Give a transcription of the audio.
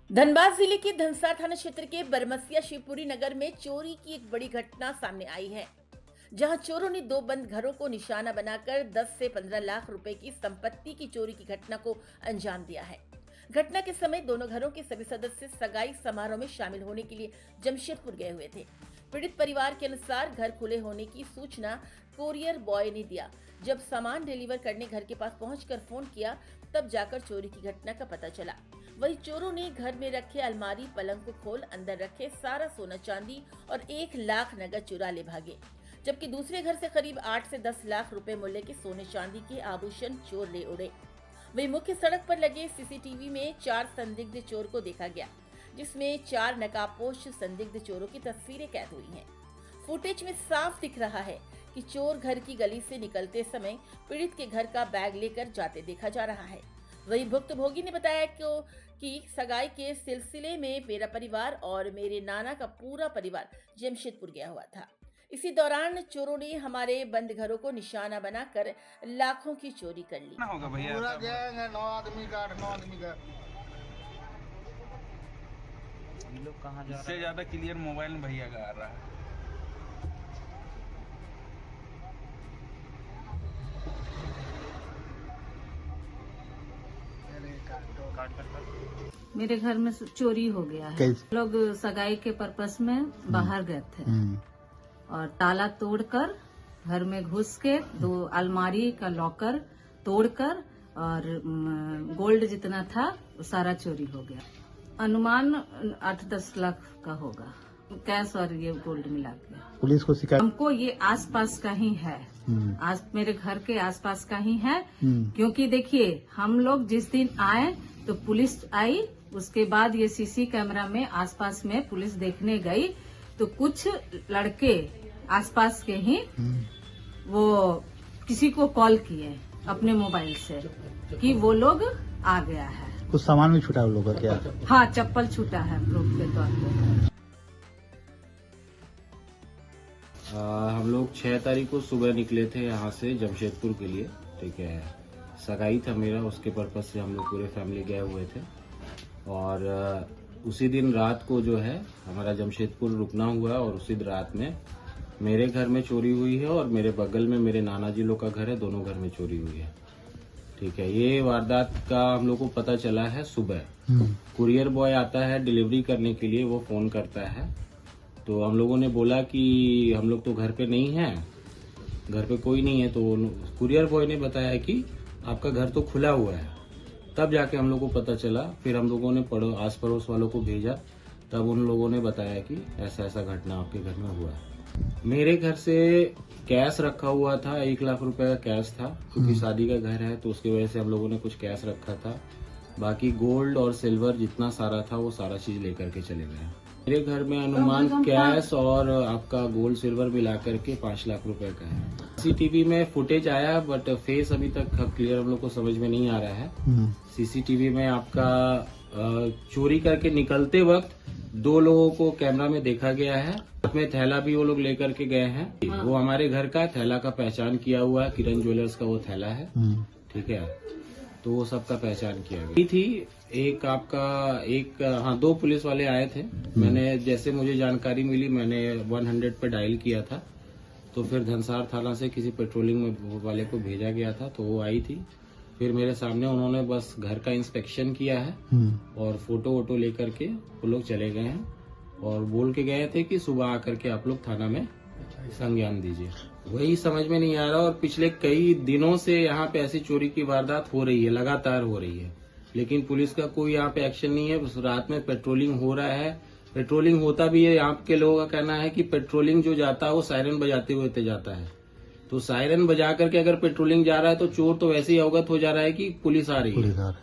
धनबाद जिले के धनसार थाना क्षेत्र के बरमसिया शिवपुरी नगर में चोरी की एक बड़ी घटना सामने आई है, जहां चोरों ने दो बंद घरों को निशाना बनाकर 10 से 15 लाख रुपए की संपत्ति की चोरी की घटना को अंजाम दिया है। घटना के समय दोनों घरों के सभी सदस्य सगाई समारोह में शामिल होने के लिए जमशेदपुर गए हुए थे। पीड़ित परिवार के अनुसार घर खुले होने की सूचना कोरियर बॉय ने दिया। जब सामान डिलीवर करने घर के पास पहुंचकर फोन किया, तब जाकर चोरी की घटना का पता चला। वही चोरों ने घर में रखे अलमारी पलंग को खोल अंदर रखे सारा सोना चांदी और 1 लाख नगद चुरा ले भागे, जबकि दूसरे घर से करीब 8 से 10 लाख रुपए मूल्य के सोने चांदी के आभूषण चोर ले उड़े। वही मुख्य सड़क पर लगे सीसीटीवी में 4 संदिग्ध चोर को देखा गया, जिसमें 4 नकाबपोश संदिग्ध चोरों की तस्वीरें कैद हुई हैं। फुटेज में साफ दिख रहा है कि चोर घर की गली से निकलते समय पीड़ित के घर का बैग लेकर जाते देखा जा रहा है। वही भुक्तभोगी ने बताया कि सगाई के सिलसिले में मेरा परिवार और मेरे नाना का पूरा परिवार जमशेदपुर गया हुआ था। इसी दौरान चोरों ने हमारे बंद घरों को निशाना बनाकर लाखों की चोरी कर ली। होगा भैया, पूरा गैंग है 9 आदमी का 8-9 आदमी का। ये लोग कहाँ जा रहे हैं? इससे ज्यादा क्लियर मोबाइल में भैया का आ रहा है। मेरे घर में चोरी हो गया है। लोग सगाई के पर्पस में बाहर गए थे और ताला तोड़कर घर में घुस के 2 अलमारी का लॉकर तोड़कर और गोल्ड जितना था वो सारा चोरी हो गया। अनुमान 8-10 लाख का होगा, कैश और ये गोल्ड मिला के। पुलिस को शिकायत हमको ये आसपास का ही है, आज मेरे घर के आसपास का ही है, क्योंकि देखिए हम लोग जिस दिन आए तो पुलिस आई, उसके बाद ये सीसी कैमरा में आसपास में पुलिस देखने गई तो कुछ लड़के आसपास के ही वो किसी को कॉल किए अपने मोबाइल से कि वो लोग आ गया है। कुछ सामान भी छूटा उन लोगों का क्या? हाँ, चप्पल छूटा है प्रूफ के तौर पे। हम लोग 6 तारीख को सुबह निकले थे यहाँ से जमशेदपुर के लिए। ठीक है, सगाई था मेरा, उसके पर्पज से हम लोग पूरे फैमिली गए हुए थे और उसी दिन रात को जो है हमारा जमशेदपुर रुकना हुआ और उसी रात में मेरे घर में चोरी हुई है और मेरे बगल में मेरे नाना जी लोग का घर है, दोनों घर में चोरी हुई है। ठीक है, ये वारदात का हम लोग को पता चला है सुबह। कुरियर बॉय आता है डिलीवरी करने के लिए, वो फोन करता है तो हम लोगों ने बोला कि हम लोग तो घर पे नहीं हैं, घर पे कोई नहीं है। तो कुरियर बॉय ने बताया कि आपका घर तो खुला हुआ है। तब जाके हम लोग को पता चला, फिर हम लोगों ने आस पड़ोस वालों को भेजा, तब उन लोगों ने बताया कि ऐसा ऐसा घटना आपके घर में हुआ है। मेरे घर से कैश रखा हुआ था, 1 लाख रुपए का कैश था, क्योंकि शादी का घर है तो उसकी वजह से हम लोगों ने कुछ कैश रखा था। बाकी गोल्ड और सिल्वर जितना सारा था वो सारा चीज लेकर के चले गए। मेरे घर में अनुमान कैश और आपका गोल्ड सिल्वर मिला करके 5 लाख रुपए का है। सीसीटीवी में फुटेज आया बट फेस अभी तक क्लियर हम लोग को समझ में नहीं आ रहा है। सीसीटीवी में आपका चोरी करके निकलते वक्त 2 लोगों को कैमरा में देखा गया है। साथ में थैला भी वो लोग लेकर के गए हैं। वो हमारे घर का थैला का पहचान किया हुआ है, किरण ज्वेलर्स का वो थैला है। ठीक है, तो वो सबका पहचान किया गया थी। एक आपका 2 पुलिस वाले आए थे। मैंने जैसे मुझे जानकारी मिली मैंने 100 पे डायल किया था, तो फिर धनसार थाना से किसी पेट्रोलिंग वाले को भेजा गया था, तो वो आई थी। फिर मेरे सामने उन्होंने बस घर का इंस्पेक्शन किया है और फोटो वोटो लेकर के वो लोग चले गए हैं और बोल के गए थे कि सुबह आकर के आप लोग थाना में संज्ञान दीजिए। वही समझ में नहीं आ रहा और पिछले कई दिनों से यहाँ पे ऐसी चोरी की वारदात हो रही है, लगातार हो रही है, लेकिन पुलिस का कोई यहाँ पे एक्शन नहीं है। बस रात में पेट्रोलिंग हो रहा है, पेट्रोलिंग होता भी है। यहाँ के लोगों का कहना है कि पेट्रोलिंग जो जाता है वो सायरन बजाते हुए जाता है, तो सायरन बजा करके अगर पेट्रोलिंग जा रहा है तो चोर तो वैसे ही अवगत हो जा रहा है कि पुलिस आ रही है।